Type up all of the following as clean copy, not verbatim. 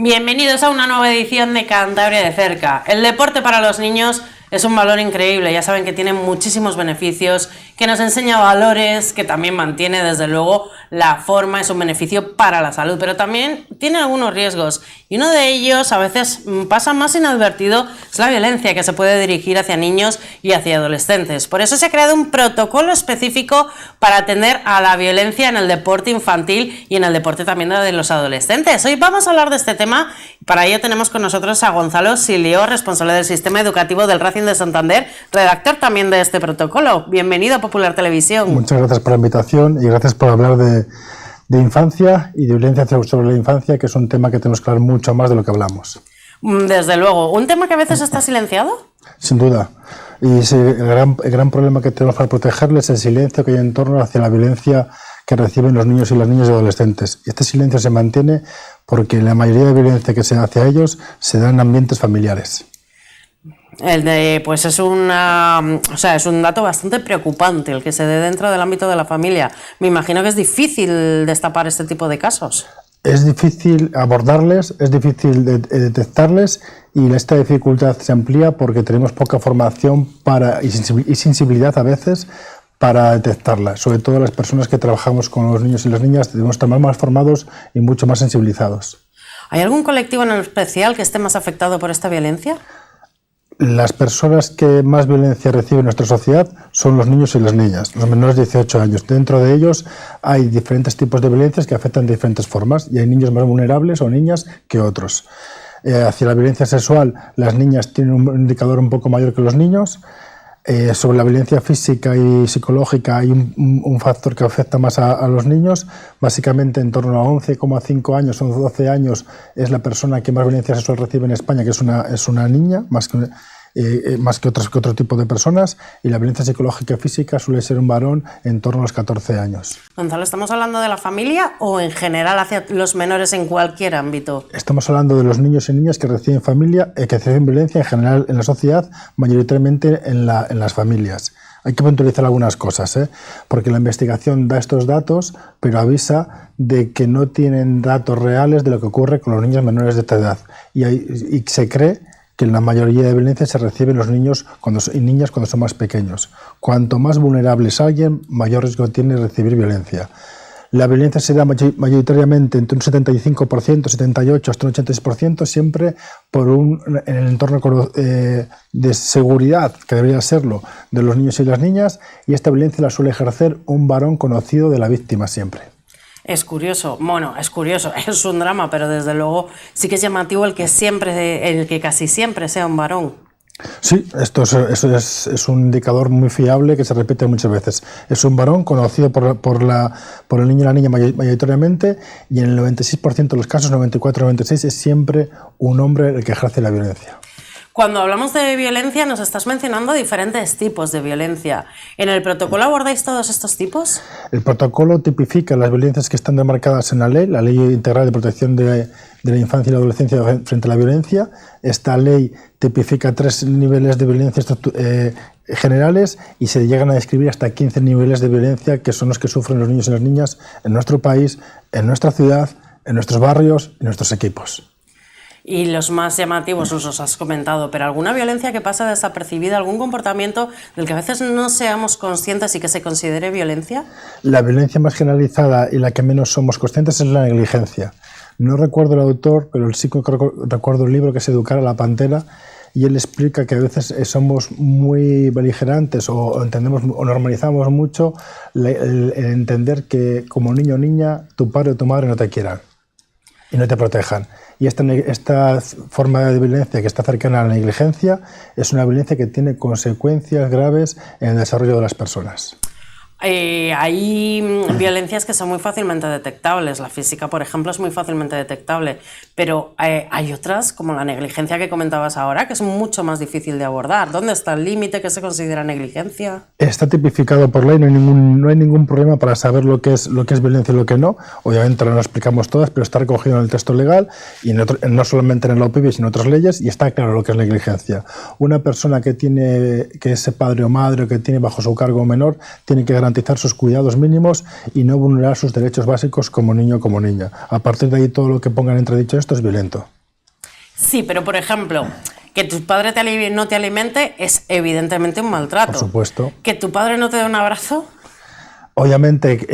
Bienvenidos a una nueva edición de Cantabria de Cerca. El deporte para los niños es un valor increíble, ya saben que tiene muchísimos beneficios, que nos enseña valores, que también mantiene desde luego la forma, es un beneficio para la salud, pero también tiene algunos riesgos y uno de ellos a veces pasa más inadvertido, es la violencia que se puede dirigir hacia niños y hacia adolescentes. Por eso se ha creado un protocolo específico para atender a la violencia en el deporte infantil y en el deporte también de los adolescentes. Hoy vamos a hablar de este tema, para ello tenemos con nosotros a Gonzalo Silio, responsable del sistema educativo del Racing de Santander, redactor también de este protocolo. Bienvenido a Popular Televisión. Muchas gracias por la invitación y gracias por hablar de infancia y de violencia sobre la infancia, que es un tema que tenemos que hablar mucho más de lo que hablamos. Desde luego. ¿Un tema que a veces está silenciado? Sin duda. Y el gran problema que tenemos para protegerles es el silencio que hay en torno hacia la violencia que reciben los niños y las niñas y adolescentes. Y este silencio se mantiene porque la mayoría de violencia que se da hacia ellos se da en ambientes familiares. Pues es un dato bastante preocupante el que se dé dentro del ámbito de la familia. Me imagino que es difícil destapar este tipo de casos. Es difícil abordarles, es difícil detectarles y esta dificultad se amplía porque tenemos poca formación y sensibilidad a veces para detectarla. Sobre todo las personas que trabajamos con los niños y las niñas debemos estar más formados y mucho más sensibilizados. ¿Hay algún colectivo en especial que esté más afectado por esta violencia? Las personas que más violencia reciben en nuestra sociedad son los niños y las niñas, los menores de 18 años. Dentro de ellos hay diferentes tipos de violencias que afectan de diferentes formas y hay niños más vulnerables o niñas que otros. Hacia la violencia sexual, las niñas tienen un indicador un poco mayor que los niños. Sobre la violencia física y psicológica hay un factor que afecta más a los niños. Básicamente en torno a 11,5 años o 12 años es la persona que más violencia sexual recibe en España, que es una niña, más que otro tipo de personas, y la violencia psicológica y física suele ser un varón en torno a los 14 años. Gonzalo, ¿estamos hablando de la familia o en general hacia los menores en cualquier ámbito? Estamos hablando de los niños y niñas que reciben violencia en general en la sociedad, mayoritariamente en las familias. Hay que puntualizar algunas cosas, porque la investigación da estos datos, pero avisa de que no tienen datos reales de lo que ocurre con los niños menores de esta edad. Y se cree que la mayoría de violencia se recibe en los niños y niñas cuando son más pequeños. Cuanto más vulnerable es alguien, mayor riesgo tiene de recibir violencia. La violencia se da mayoritariamente entre un 75%, 78% hasta un 86%, siempre en el entorno de seguridad, que debería serlo, de los niños y las niñas, y esta violencia la suele ejercer un varón conocido de la víctima siempre. Es curioso, es un drama, pero desde luego sí que es llamativo el que casi siempre sea un varón. Sí, esto es un indicador muy fiable que se repite muchas veces. Es un varón conocido por el niño y la niña mayoritariamente, y en el 96% de los casos, 94-96, es siempre un hombre el que ejerce la violencia. Cuando hablamos de violencia nos estás mencionando diferentes tipos de violencia. ¿En el protocolo abordáis todos estos tipos? El protocolo tipifica las violencias que están demarcadas en la Ley Integral de Protección de la Infancia y la Adolescencia frente a la violencia. Esta ley tipifica 3 niveles de violencia generales y se llegan a describir hasta 15 niveles de violencia, que son los que sufren los niños y las niñas en nuestro país, en nuestra ciudad, en nuestros barrios y en nuestros equipos. Y los más llamativos los has comentado, pero ¿alguna violencia que pasa desapercibida, algún comportamiento del que a veces no seamos conscientes y que se considere violencia? La violencia más generalizada y la que menos somos conscientes es la negligencia. No recuerdo el autor, pero sí que recuerdo un libro que es Educar a la Pantera, y él explica que a veces somos muy beligerantes o normalizamos mucho el entender que como niño o niña tu padre o tu madre no te quieran y no te protejan. Y esta forma de violencia que está cercana a la negligencia es una violencia que tiene consecuencias graves en el desarrollo de las personas. Hay violencias que son muy fácilmente detectables. La física, por ejemplo, es muy fácilmente detectable, pero hay otras, como la negligencia que comentabas ahora, que es mucho más difícil de abordar. ¿Dónde está el límite que se considera negligencia? Está tipificado por ley, no hay ningún problema para saber lo que es violencia y lo que no. Obviamente no lo explicamos todas, pero está recogido en el texto legal y no solamente en la OPIV, sino en otras leyes, y está claro lo que es negligencia. Una persona que es padre o madre o que tiene bajo su cargo menor tiene que garantizar sus cuidados mínimos y no vulnerar sus derechos básicos como niño o como niña. A partir de ahí, todo lo que pongan entredicho esto es violento. Sí, pero por ejemplo, que tu padre no te alimente es evidentemente un maltrato. Por supuesto. Que tu padre no te dé un abrazo. Obviamente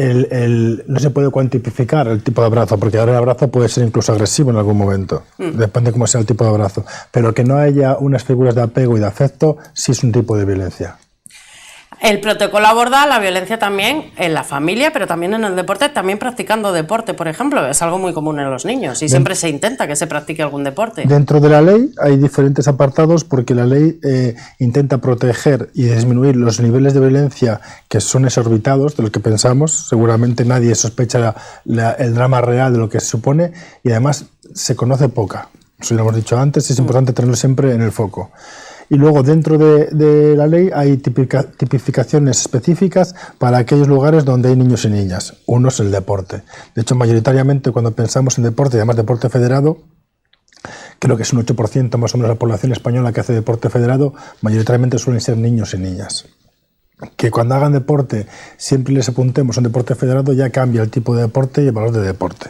no se puede cuantificar el tipo de abrazo, porque ahora el abrazo puede ser incluso agresivo en algún momento, depende de cómo sea el tipo de abrazo, pero que no haya unas figuras de apego y de afecto sí es un tipo de violencia. El protocolo aborda la violencia también en la familia, pero también en el deporte, también practicando deporte, por ejemplo. Es algo muy común en los niños y siempre se intenta que se practique algún deporte. Dentro de la ley hay diferentes apartados porque la ley intenta proteger y disminuir los niveles de violencia que son exorbitados de lo que pensamos. Seguramente nadie sospecha el drama real de lo que se supone y además se conoce poca. Eso lo hemos dicho antes, es importante tenerlo siempre en el foco. Y luego dentro de la ley hay tipificaciones específicas para aquellos lugares donde hay niños y niñas. Uno es el deporte. De hecho, mayoritariamente cuando pensamos en deporte, y además deporte federado, creo que es un 8% más o menos la población española que hace deporte federado, mayoritariamente suelen ser niños y niñas. Que cuando hagan deporte siempre les apuntemos a un deporte federado, ya cambia el tipo de deporte y el valor de deporte.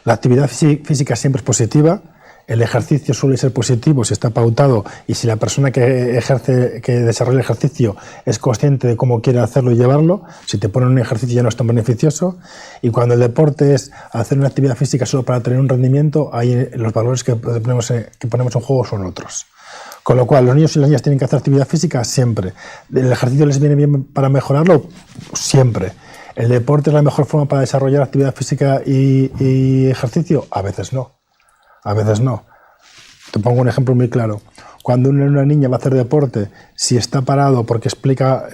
La actividad física siempre es positiva. El ejercicio suele ser positivo si está pautado y si la persona que desarrolla el ejercicio es consciente de cómo quiere hacerlo y llevarlo. Si te ponen un ejercicio ya no es tan beneficioso. Y cuando el deporte es hacer una actividad física solo para tener un rendimiento, ahí los valores que ponemos en juego son otros. Con lo cual, los niños y las niñas tienen que hacer actividad física siempre. ¿El ejercicio les viene bien para mejorarlo? Siempre. ¿El deporte es la mejor forma para desarrollar actividad física y ejercicio? A veces no. A veces no. Te pongo un ejemplo muy claro. Cuando una niña va a hacer deporte, si está parado porque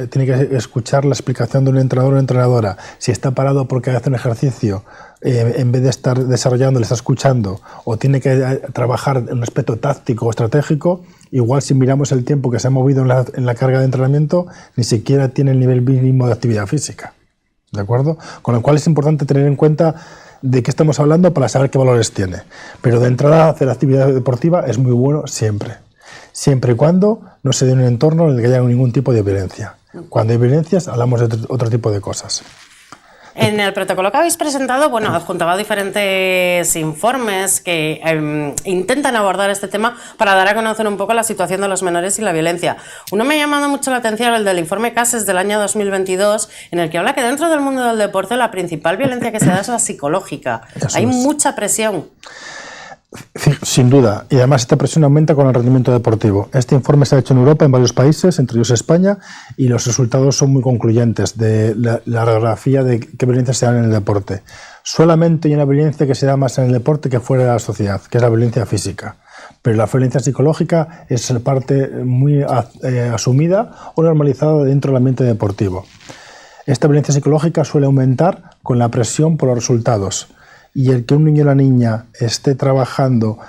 tiene que escuchar la explicación de un entrenador o entrenadora, si está parado porque hace un ejercicio, en vez de estar desarrollando, le está escuchando, o tiene que trabajar en un aspecto táctico o estratégico, igual si miramos el tiempo que se ha movido en la carga de entrenamiento, ni siquiera tiene el nivel mínimo de actividad física. ¿De acuerdo? Con lo cual es importante tener en cuenta de qué estamos hablando para saber qué valores tiene. Pero de entrada, hacer actividad deportiva es muy bueno siempre. Siempre y cuando no se dé un entorno en el que haya ningún tipo de violencia. Cuando hay violencias, hablamos de otro tipo de cosas. En el protocolo que habéis presentado, bueno, adjuntaba diferentes informes que intentan abordar este tema para dar a conocer un poco la situación de los menores y la violencia. Uno me ha llamado mucho la atención, el del informe CASES del año 2022, en el que habla que dentro del mundo del deporte la principal violencia que se da es la psicológica. Hay mucha presión. Sin duda, y además esta presión aumenta con el rendimiento deportivo. Este informe se ha hecho en Europa, en varios países, entre ellos España, y los resultados son muy concluyentes de la radiografía de qué violencias se dan en el deporte. Solamente hay una violencia que se da más en el deporte que fuera de la sociedad, que es la violencia física. Pero la violencia psicológica es parte muy asumida o normalizada dentro del ambiente deportivo. Esta violencia psicológica suele aumentar con la presión por los resultados. Y el que un niño o una niña esté trabajando,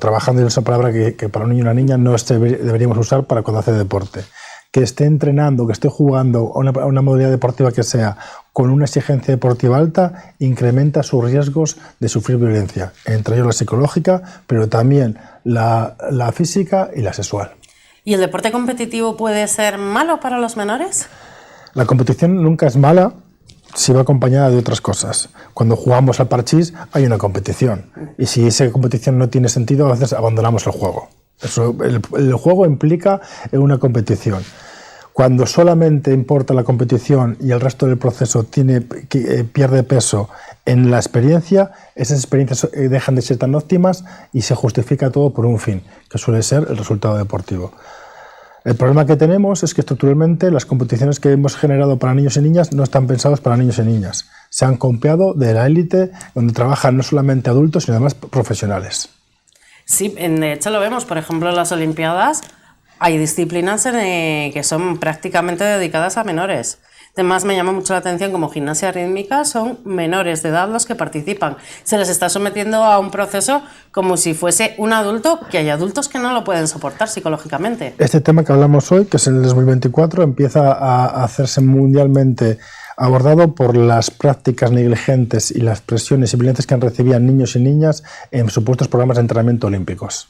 trabajando es una palabra que para un niño y una niña no deberíamos usar para cuando hace deporte, que esté entrenando, que esté jugando a una modalidad deportiva que sea con una exigencia deportiva alta, incrementa sus riesgos de sufrir violencia, entre ellos la psicológica, pero también la física y la sexual. ¿Y el deporte competitivo puede ser malo para los menores? La competición nunca es mala si va acompañada de otras cosas. Cuando jugamos al parchís hay una competición y si esa competición no tiene sentido, a veces abandonamos el juego. El juego implica una competición. Cuando solamente importa la competición y el resto del proceso pierde peso en la experiencia, esas experiencias dejan de ser tan óptimas y se justifica todo por un fin, que suele ser el resultado deportivo. El problema que tenemos es que estructuralmente las competiciones que hemos generado para niños y niñas no están pensadas para niños y niñas. Se han copiado de la élite donde trabajan no solamente adultos, sino además profesionales. Sí, de hecho lo vemos, por ejemplo, en las Olimpiadas hay disciplinas que son prácticamente dedicadas a menores. Además, me llama mucho la atención, como gimnasia rítmica, son menores de edad los que participan. Se les está sometiendo a un proceso como si fuese un adulto, que hay adultos que no lo pueden soportar psicológicamente. Este tema que hablamos hoy, que es el 2024, empieza a hacerse mundialmente abordado por las prácticas negligentes y las presiones y violencias que han recibido niños y niñas en supuestos programas de entrenamiento olímpicos.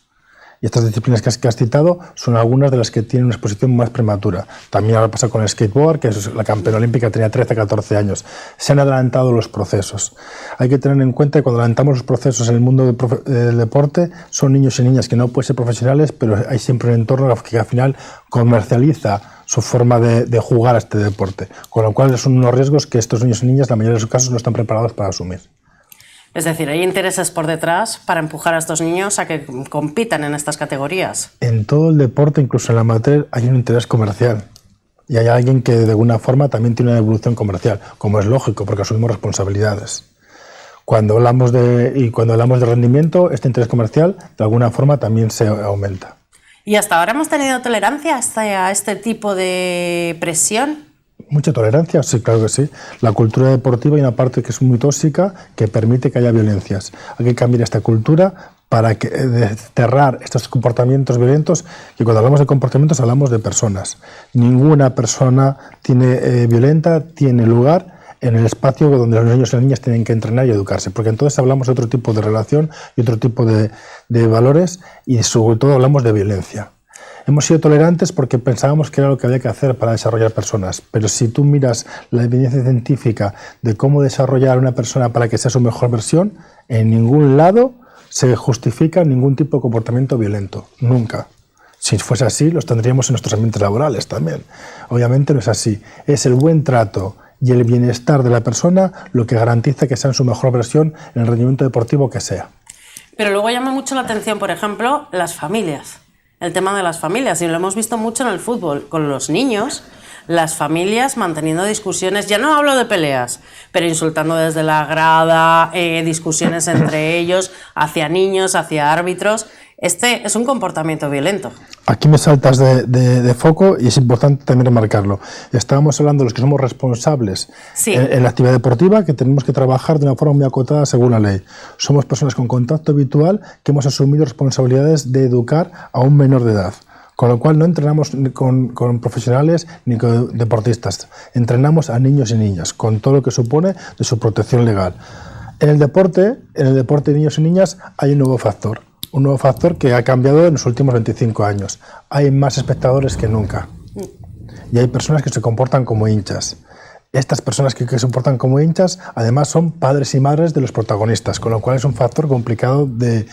Y estas disciplinas que has citado son algunas de las que tienen una exposición más prematura. También ahora pasa con el skateboard, que es la campeona olímpica tenía 13, 14 años. Se han adelantado los procesos. Hay que tener en cuenta que cuando adelantamos los procesos en el mundo del deporte, son niños y niñas que no pueden ser profesionales, pero hay siempre un entorno que al final comercializa su forma de jugar a este deporte. Con lo cual son unos riesgos que estos niños y niñas, la mayoría de sus casos, no están preparados para asumir. Es decir, hay intereses por detrás para empujar a estos niños a que compitan en estas categorías. En todo el deporte, incluso en el amateur, hay un interés comercial. Y hay alguien que de alguna forma también tiene una evolución comercial, como es lógico, porque asumimos responsabilidades. Cuando hablamos de rendimiento, este interés comercial de alguna forma también se aumenta. ¿Y hasta ahora hemos tenido tolerancia a este tipo de presión? Mucha tolerancia, sí, claro que sí. La cultura deportiva hay una parte que es muy tóxica que permite que haya violencias. Hay que cambiar esta cultura para desterrar estos comportamientos violentos, que cuando hablamos de comportamientos hablamos de personas. Ninguna persona violenta tiene lugar en el espacio donde los niños y las niñas tienen que entrenar y educarse, porque entonces hablamos de otro tipo de relación y otro tipo de valores, y sobre todo hablamos de violencia. Hemos sido tolerantes porque pensábamos que era lo que había que hacer para desarrollar personas, pero si tú miras la evidencia científica de cómo desarrollar a una persona para que sea su mejor versión, en ningún lado se justifica ningún tipo de comportamiento violento, nunca. Si fuese así, los tendríamos en nuestros ambientes laborales también. Obviamente no es así. Es el buen trato y el bienestar de la persona lo que garantiza que sea en su mejor versión en el rendimiento deportivo que sea. Pero luego llama mucho la atención, por ejemplo, las familias. El tema de las familias, y lo hemos visto mucho en el fútbol, con los niños, las familias manteniendo discusiones, ya no hablo de peleas, pero insultando desde la grada, discusiones entre ellos, hacia niños, hacia árbitros. Este es un comportamiento violento. Aquí me saltas de foco y es importante también remarcarlo. Estábamos hablando de los que somos responsables en la actividad deportiva, que tenemos que trabajar de una forma muy acotada según la ley. Somos personas con contacto habitual que hemos asumido responsabilidades de educar a un menor de edad. Con lo cual no entrenamos con profesionales ni con deportistas. Entrenamos a niños y niñas, con todo lo que supone de su protección legal. En el deporte de niños y niñas hay un nuevo factor. Un nuevo factor que ha cambiado en los últimos 25 años. Hay más espectadores que nunca. Y hay personas que se comportan como hinchas. Estas personas que se comportan como hinchas, además, son padres y madres de los protagonistas, con lo cual es un factor complicado de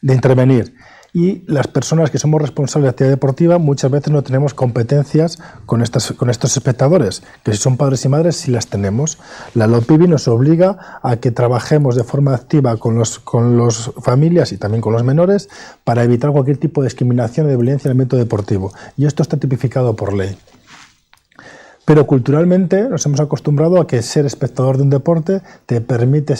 intervenir. Y las personas que somos responsables de actividad deportiva muchas veces no tenemos competencias con estos espectadores, que si son padres y madres sí las tenemos. La LOPIBI nos obliga a que trabajemos de forma activa con las familias y también con los menores para evitar cualquier tipo de discriminación o de violencia en el ámbito deportivo. Y esto está tipificado por ley. Pero culturalmente nos hemos acostumbrado a que ser espectador de un deporte te permite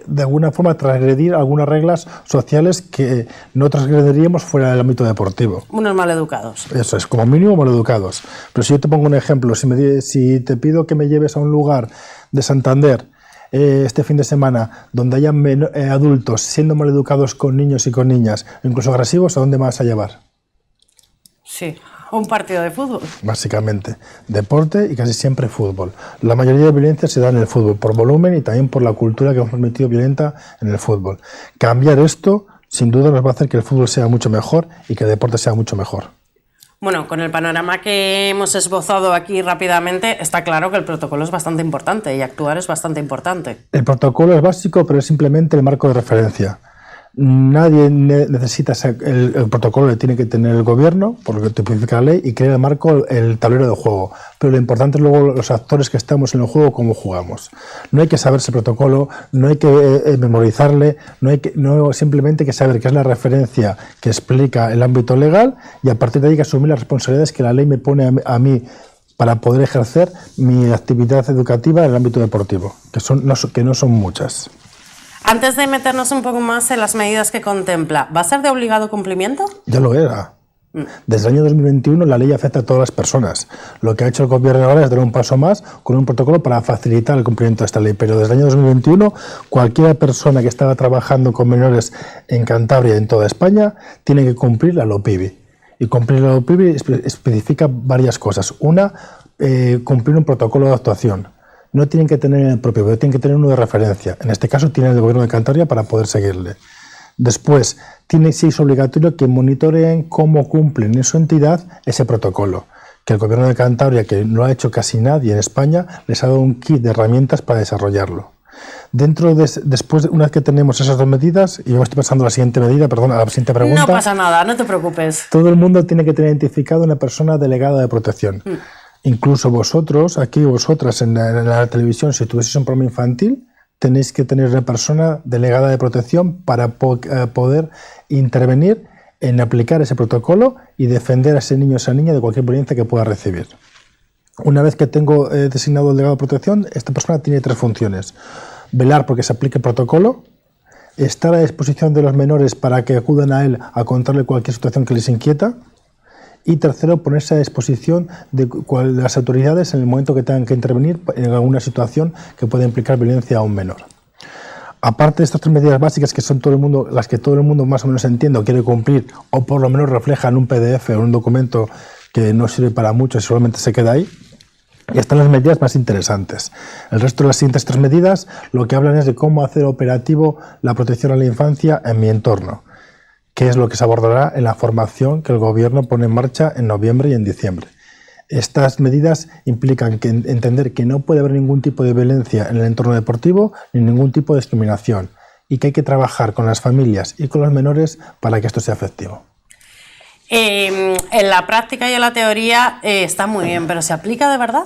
de alguna forma transgredir algunas reglas sociales que no transgrediríamos fuera del ámbito deportivo. Unos maleducados. Eso es, como mínimo maleducados. Pero si yo te pongo un ejemplo, si te pido que me lleves a un lugar de Santander este fin de semana donde haya adultos siendo maleducados con niños y con niñas, incluso agresivos, ¿a dónde me vas a llevar? Sí, un partido de fútbol. Básicamente, deporte y casi siempre fútbol. La mayoría de violencia se da en el fútbol, por volumen y también por la cultura que hemos metido violenta en el fútbol. Cambiar esto, sin duda, nos va a hacer que el fútbol sea mucho mejor y que el deporte sea mucho mejor. Bueno, con el panorama que hemos esbozado aquí rápidamente, está claro que el protocolo es bastante importante y actuar es bastante importante. El protocolo es básico, pero es simplemente el marco de referencia. Nadie necesita el protocolo que tiene que tener el gobierno, por lo que tipifica la ley, y crea el marco, el tablero de juego. Pero lo importante es luego los actores que estamos en el juego, cómo jugamos. No hay que saberse el protocolo, no hay que memorizarle, no simplemente hay que saber qué es la referencia que explica el ámbito legal y a partir de ahí hay que asumir las responsabilidades que la ley me pone a mí para poder ejercer mi actividad educativa en el ámbito deportivo, que no son muchas. Antes de meternos un poco más en las medidas que contempla, ¿va a ser de obligado cumplimiento? Ya lo era. Desde el año 2021 la ley afecta a todas las personas. Lo que ha hecho el gobierno ahora es dar un paso más con un protocolo para facilitar el cumplimiento de esta ley. Pero desde el año 2021 cualquier persona que estaba trabajando con menores en Cantabria y en toda España tiene que cumplir la LOPIBI. Y cumplir la LOPIBI especifica varias cosas. Una, cumplir un protocolo de actuación. No tienen que tener el propio, pero tienen que tener uno de referencia. En este caso tiene el gobierno de Cantabria para poder seguirle. Después, sí es obligatorio que monitoreen cómo cumplen en su entidad ese protocolo, que el Gobierno de Cantabria, que no ha hecho casi nadie en España, les ha dado un kit de herramientas para desarrollarlo. Después, una vez que tenemos esas dos medidas, y yo me estoy pasando a la siguiente medida, perdón, a la siguiente pregunta. No pasa nada, no te preocupes. Todo el mundo tiene que tener identificado una persona delegada de protección. Incluso vosotros, aquí vosotras en la televisión, si tuvieseis un programa infantil, tenéis que tener una persona delegada de protección para poder intervenir en aplicar ese protocolo y defender a ese niño o esa niña de cualquier violencia que pueda recibir. Una vez que tengo designado el delegado de protección, esta persona tiene 3 funciones. Velar porque se aplique el protocolo, estar a disposición de los menores para que acudan a él a contarle cualquier situación que les inquieta, y tercero, ponerse a disposición de las autoridades en el momento que tengan que intervenir en alguna situación que pueda implicar violencia a un menor. Aparte de estas 3 medidas básicas que son las que todo el mundo más o menos entiende o quiere cumplir, o por lo menos reflejan un PDF o un documento que no sirve para mucho y solamente se queda ahí, y están las medidas más interesantes. El resto de las siguientes 3 medidas lo que hablan es de cómo hacer operativo la protección a la infancia en mi entorno, que es lo que se abordará en la formación que el Gobierno pone en marcha en noviembre y en diciembre. Estas medidas implican entender que no puede haber ningún tipo de violencia en el entorno deportivo ni ningún tipo de discriminación, y que hay que trabajar con las familias y con los menores para que esto sea efectivo. En la práctica y en la teoría está muy bien, pero ¿se aplica de verdad?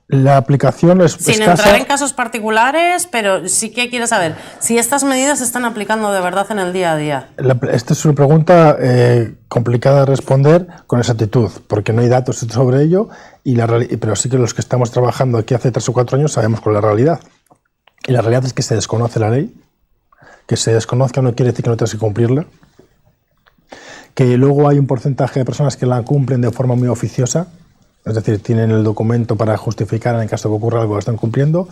La aplicación es sin escasa. Entrar en casos particulares, pero sí que quiero saber si estas medidas se están aplicando de verdad en el día a día. Esta es una pregunta complicada de responder con exactitud, porque no hay datos sobre ello, pero sí que los que estamos trabajando aquí hace 3 o 4 años sabemos cuál es la realidad. Y la realidad es que se desconoce la ley, que se desconozca no quiere decir que no tengas que cumplirla, que luego hay un porcentaje de personas que la cumplen de forma muy oficiosa, es decir, tienen el documento para justificar en el caso que ocurra algo, lo están cumpliendo,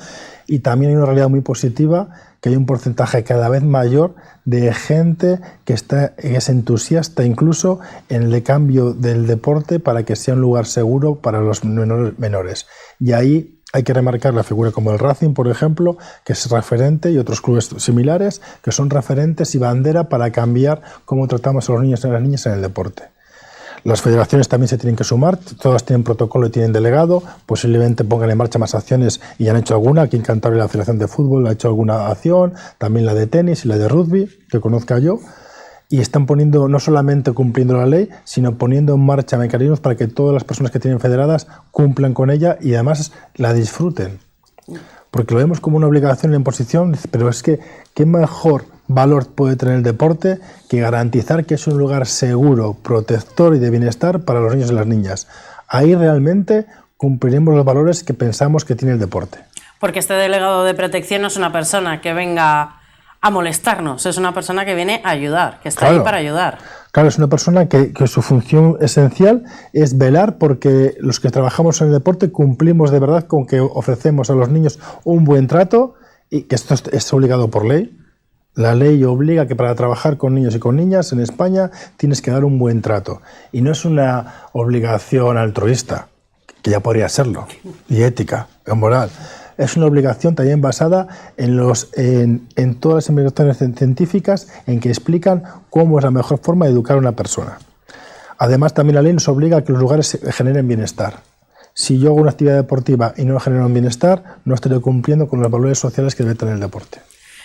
y también hay una realidad muy positiva, que hay un porcentaje cada vez mayor de gente que es entusiasta incluso en el cambio del deporte para que sea un lugar seguro para los menores. Y ahí hay que remarcar la figura como el Racing, por ejemplo, que es referente, y otros clubes similares que son referentes y bandera para cambiar cómo tratamos a los niños y a las niñas en el deporte. Las federaciones también se tienen que sumar, todas tienen protocolo y tienen delegado, posiblemente pongan en marcha más acciones y han hecho alguna. Aquí en Cantabria la Federación de Fútbol ha hecho alguna acción, también la de tenis y la de rugby, que conozca yo, y están poniendo, no solamente cumpliendo la ley, sino poniendo en marcha mecanismos para que todas las personas que tienen federadas cumplan con ella y además la disfruten. Porque lo vemos como una obligación y una imposición, pero es que qué mejor valor puede tener el deporte que garantizar que es un lugar seguro, protector y de bienestar para los niños y las niñas. Ahí realmente cumpliremos los valores que pensamos que tiene el deporte. Porque este delegado de protección no es una persona que venga a molestarnos, es una persona que viene a ayudar, que está ahí para ayudar. Claro, es una persona que su función esencial es velar porque los que trabajamos en el deporte cumplimos de verdad con que ofrecemos a los niños un buen trato, y que esto es obligado por ley. La ley obliga que para trabajar con niños y con niñas en España tienes que dar un buen trato. Y no es una obligación altruista, que ya podría serlo, y ética, y moral. Es una obligación también basada en todas las investigaciones científicas en que explican cómo es la mejor forma de educar a una persona. Además, también la ley nos obliga a que los lugares generen bienestar. Si yo hago una actividad deportiva y no genero un bienestar, no estaré cumpliendo con los valores sociales que debe tener el deporte.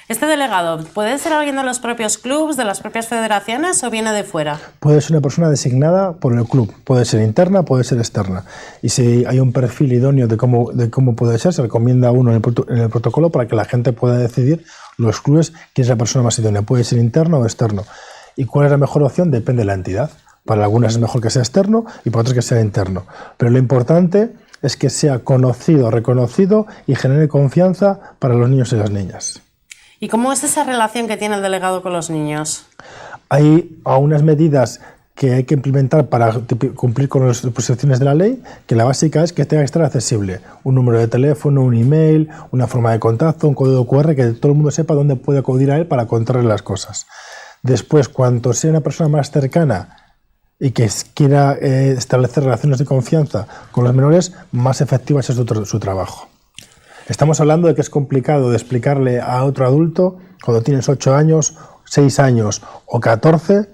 ¿Este delegado puede ser alguien de los propios clubes, de las propias federaciones o viene de fuera? Puede ser una persona designada por el club, puede ser interna, puede ser externa. Y si hay un perfil idóneo de cómo puede ser, se recomienda a uno en el protocolo para que la gente pueda decidir, los clubes, quién es la persona más idónea. Puede ser interno o externo. ¿Y cuál es la mejor opción? Depende de la entidad. Para algunas es mejor que sea externo y para otras que sea interno. Pero lo importante es que sea conocido, reconocido y genere confianza para los niños y las niñas. ¿Y cómo es esa relación que tiene el delegado con los niños? Hay unas medidas que hay que implementar para cumplir con las disposiciones de la ley, que la básica es que tenga que estar accesible. Un número de teléfono, un email, una forma de contacto, un código QR, que todo el mundo sepa dónde puede acudir a él para contarle las cosas. Después, cuanto sea una persona más cercana y que quiera establecer relaciones de confianza con los menores, más efectivo es su trabajo. Estamos hablando de que es complicado de explicarle a otro adulto, cuando tienes 8 años, 6 años o 14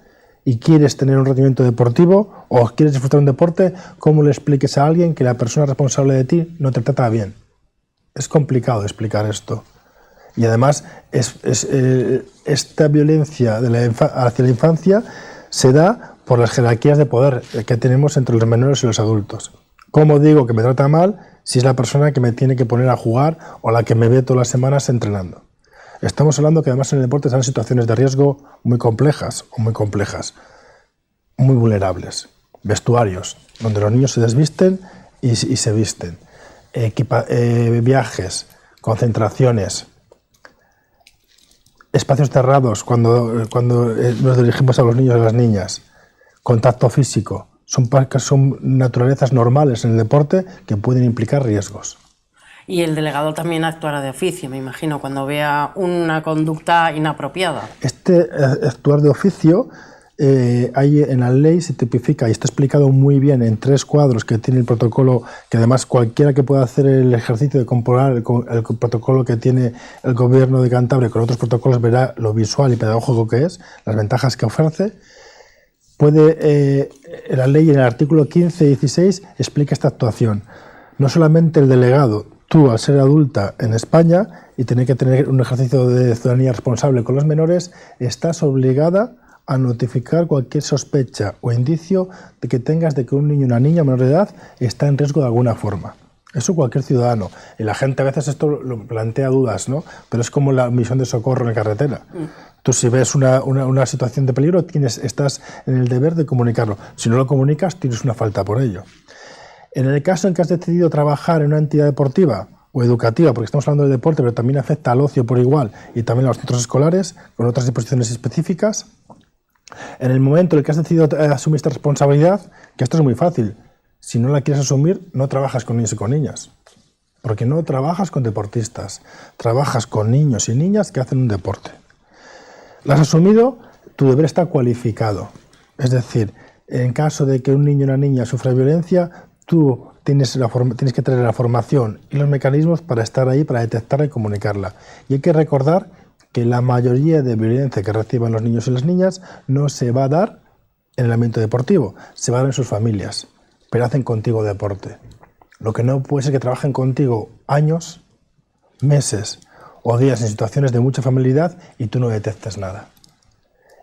y quieres tener un rendimiento deportivo o quieres disfrutar de un deporte, ¿cómo le expliques a alguien que la persona responsable de ti no te trata bien? Es complicado explicar esto. Y además, esta violencia hacia la infancia se da por las jerarquías de poder que tenemos entre los menores y los adultos. ¿Cómo digo que me trata mal si es la persona que me tiene que poner a jugar o la que me ve todas las semanas entrenando? Estamos hablando que además en el deporte están situaciones de riesgo muy complejas, muy vulnerables. Vestuarios, donde los niños se desvisten y se visten. Viajes, concentraciones, espacios cerrados cuando nos dirigimos a los niños y a las niñas, contacto físico, son naturalezas normales en el deporte que pueden implicar riesgos. Y el delegado también actuará de oficio, me imagino, cuando vea una conducta inapropiada. Actuar de oficio, en la ley se tipifica y está explicado muy bien en 3 cuadros que tiene el protocolo, que además cualquiera que pueda hacer el ejercicio de comparar el protocolo que tiene el Gobierno de Cantabria con otros protocolos verá lo visual y pedagógico que es, las ventajas que ofrece. La ley en el artículo 15 y 16 explica esta actuación. No solamente el delegado, tú al ser adulta en España y tener que tener un ejercicio de ciudadanía responsable con los menores, estás obligada a notificar cualquier sospecha o indicio de que tengas de que un niño o una niña menor de edad está en riesgo de alguna forma. Eso cualquier ciudadano. Y la gente a veces esto lo plantea dudas, ¿no? Pero es como la misión de socorro en la carretera. Tú si ves una situación de peligro, estás en el deber de comunicarlo. Si no lo comunicas, tienes una falta por ello. En el caso en que has decidido trabajar en una entidad deportiva o educativa, porque estamos hablando del deporte, pero también afecta al ocio por igual y también a los centros escolares, con otras disposiciones específicas, en el momento en el que has decidido asumir esta responsabilidad, que esto es muy fácil, si no la quieres asumir, no trabajas con niños y con niñas, porque no trabajas con deportistas, trabajas con niños y niñas que hacen un deporte. ¿La has asumido? Tu deber está cualificado. Es decir, en caso de que un niño o una niña sufra violencia, tú tienes que tener la formación y los mecanismos para estar ahí, para detectarla y comunicarla. Y hay que recordar que la mayoría de violencia que reciban los niños y las niñas no se va a dar en el ambiente deportivo, se va a dar en sus familias, pero hacen contigo deporte. Lo que no puede ser que trabajen contigo años, meses o días en situaciones de mucha familiaridad y tú no detectes nada.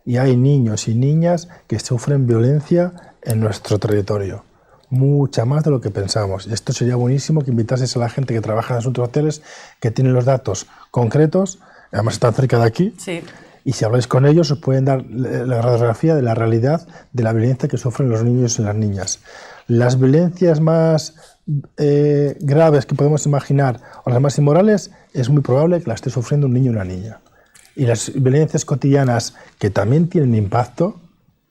Y hay niños y niñas que sufren violencia en nuestro territorio, mucha más de lo que pensamos. Y esto sería buenísimo que invitases a la gente que trabaja en asuntos sociales, que tienen los datos concretos, además están cerca de aquí, sí. Y si habláis con ellos os pueden dar la radiografía de la realidad de la violencia que sufren los niños y las niñas. Las violencias más graves que podemos imaginar o las más inmorales es muy probable que las esté sufriendo un niño o una niña. Y las violencias cotidianas que también tienen impacto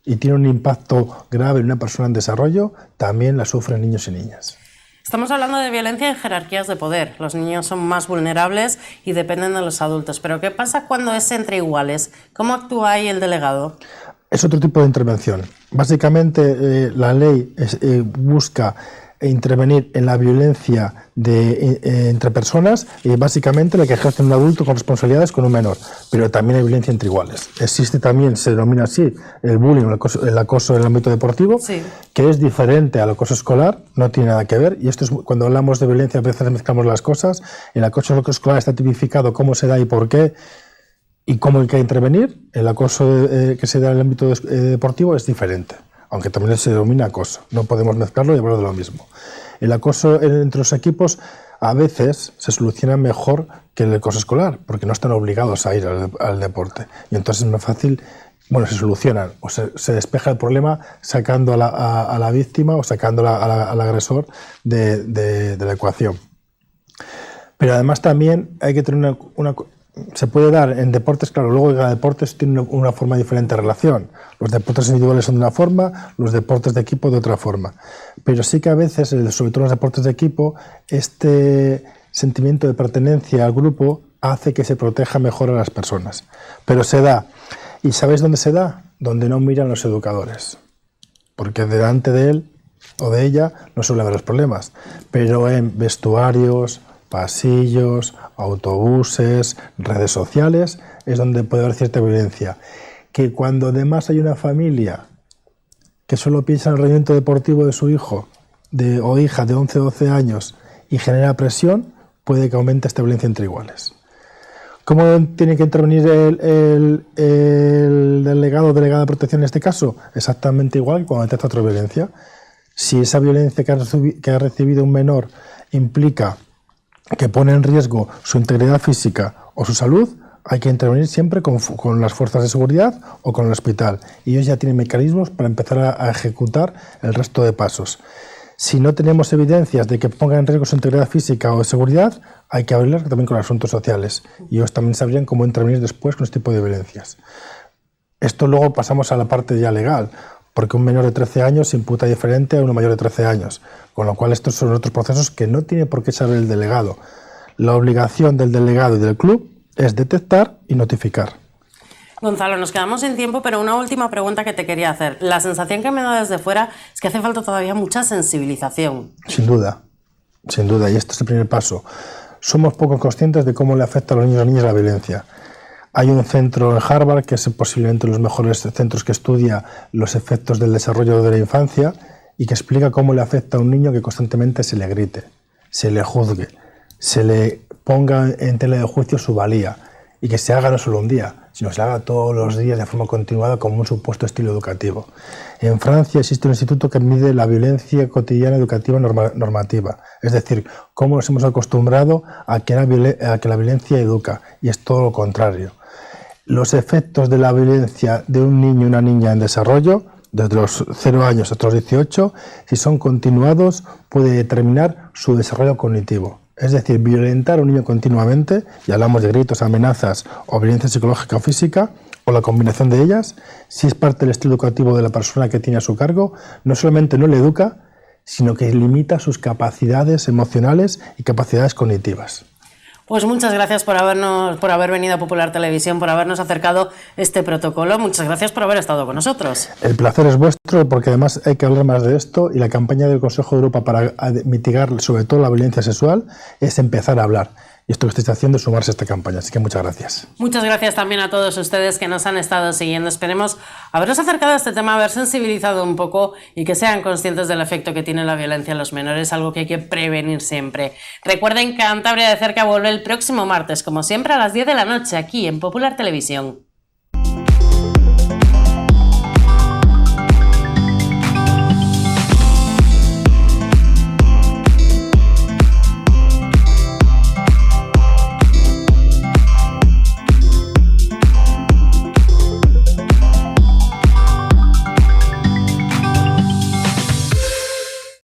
y tienen un impacto grave en una persona en desarrollo, también las sufren niños y niñas. Estamos hablando de violencia en jerarquías de poder. Los niños son más vulnerables y dependen de los adultos. Pero ¿qué pasa cuando es entre iguales? ¿Cómo actúa ahí el delegado? Es otro tipo de intervención. Básicamente la ley busca intervenir en la violencia entre personas y básicamente la que ejerce un adulto con responsabilidades con un menor, pero también hay violencia entre iguales. Existe también, se denomina así, el bullying, el acoso en el ámbito deportivo, sí, que es diferente al acoso escolar, no tiene nada que ver, y esto es cuando hablamos de violencia a veces mezclamos las cosas. El acoso escolar está tipificado cómo se da y por qué y cómo hay que intervenir. El acoso que se da en el ámbito deportivo es diferente, aunque también se denomina acoso. No podemos mezclarlo y hablar de lo mismo. El acoso entre los equipos a veces se soluciona mejor que el acoso escolar, porque no están obligados a ir al deporte. Y entonces es más fácil, se solucionan, o se despeja el problema sacando a la víctima o sacando al agresor de la ecuación. Pero además también hay que tener se puede dar en deportes, claro, luego cada deporte tiene una forma diferente de relación. Los deportes individuales son de una forma, los deportes de equipo de otra forma. Pero sí que a veces, sobre todo en los deportes de equipo, este sentimiento de pertenencia al grupo hace que se proteja mejor a las personas. Pero se da. ¿Y sabéis dónde se da? Donde no miran los educadores. Porque delante de él o de ella no suele haber los problemas. Pero en vestuarios, pasillos, autobuses, redes sociales, es donde puede haber cierta violencia. Que cuando además hay una familia que solo piensa en el rendimiento deportivo de su hijo o hija de 11 o 12 años y genera presión, puede que aumente esta violencia entre iguales. ¿Cómo tiene que intervenir el delegado o delegada de protección en este caso? Exactamente igual que cuando detecta otra violencia. Si esa violencia que ha recibido un menor implica que pone en riesgo su integridad física o su salud, hay que intervenir siempre con las fuerzas de seguridad o con el hospital. Y ellos ya tienen mecanismos para empezar a ejecutar el resto de pasos. Si no tenemos evidencias de que ponga en riesgo su integridad física o de seguridad, hay que hablar también con asuntos sociales. Y ellos también sabrían cómo intervenir después con este tipo de violencias. Esto luego pasamos a la parte ya legal, porque un menor de 13 años se imputa diferente a uno mayor de 13 años. Con lo cual estos son otros procesos que no tiene por qué saber el delegado. La obligación del delegado y del club es detectar y notificar. Gonzalo, nos quedamos sin tiempo, pero una última pregunta que te quería hacer. La sensación que me da desde fuera es que hace falta todavía mucha sensibilización. Sin duda, y este es el primer paso. Somos poco conscientes de cómo le afecta a los niños y niñas la violencia. Hay un centro en Harvard, que es posiblemente uno de los mejores centros que estudia los efectos del desarrollo de la infancia y que explica cómo le afecta a un niño que constantemente se le grite, se le juzgue, se le ponga en tela de juicio su valía y que se haga no solo un día, sino que se haga todos los días de forma continuada como un supuesto estilo educativo. En Francia existe un instituto que mide la violencia cotidiana educativa normativa, es decir, cómo nos hemos acostumbrado a que la violencia educa, y es todo lo contrario. Los efectos de la violencia de un niño y una niña en desarrollo, desde los 0 años hasta los 18, si son continuados, puede determinar su desarrollo cognitivo. Es decir, violentar a un niño continuamente, y hablamos de gritos, amenazas o violencia psicológica o física, o la combinación de ellas, si es parte del estilo educativo de la persona que tiene a su cargo, no solamente no le educa, sino que limita sus capacidades emocionales y capacidades cognitivas. Pues muchas gracias por haber venido a Popular Televisión, por habernos acercado este protocolo. Muchas gracias por haber estado con nosotros. El placer es vuestro, porque además hay que hablar más de esto, y la campaña del Consejo de Europa para mitigar sobre todo la violencia sexual es empezar a hablar. Y esto que estáis haciendo es sumarse a esta campaña, así que muchas gracias. Muchas gracias también a todos ustedes que nos han estado siguiendo. Esperemos haberos acercado a este tema, haber sensibilizado un poco y que sean conscientes del efecto que tiene la violencia en los menores, algo que hay que prevenir siempre. Recuerden que Cantabria de Cerca vuelve el próximo martes, como siempre, a las 10 de la noche, aquí en Popular Televisión.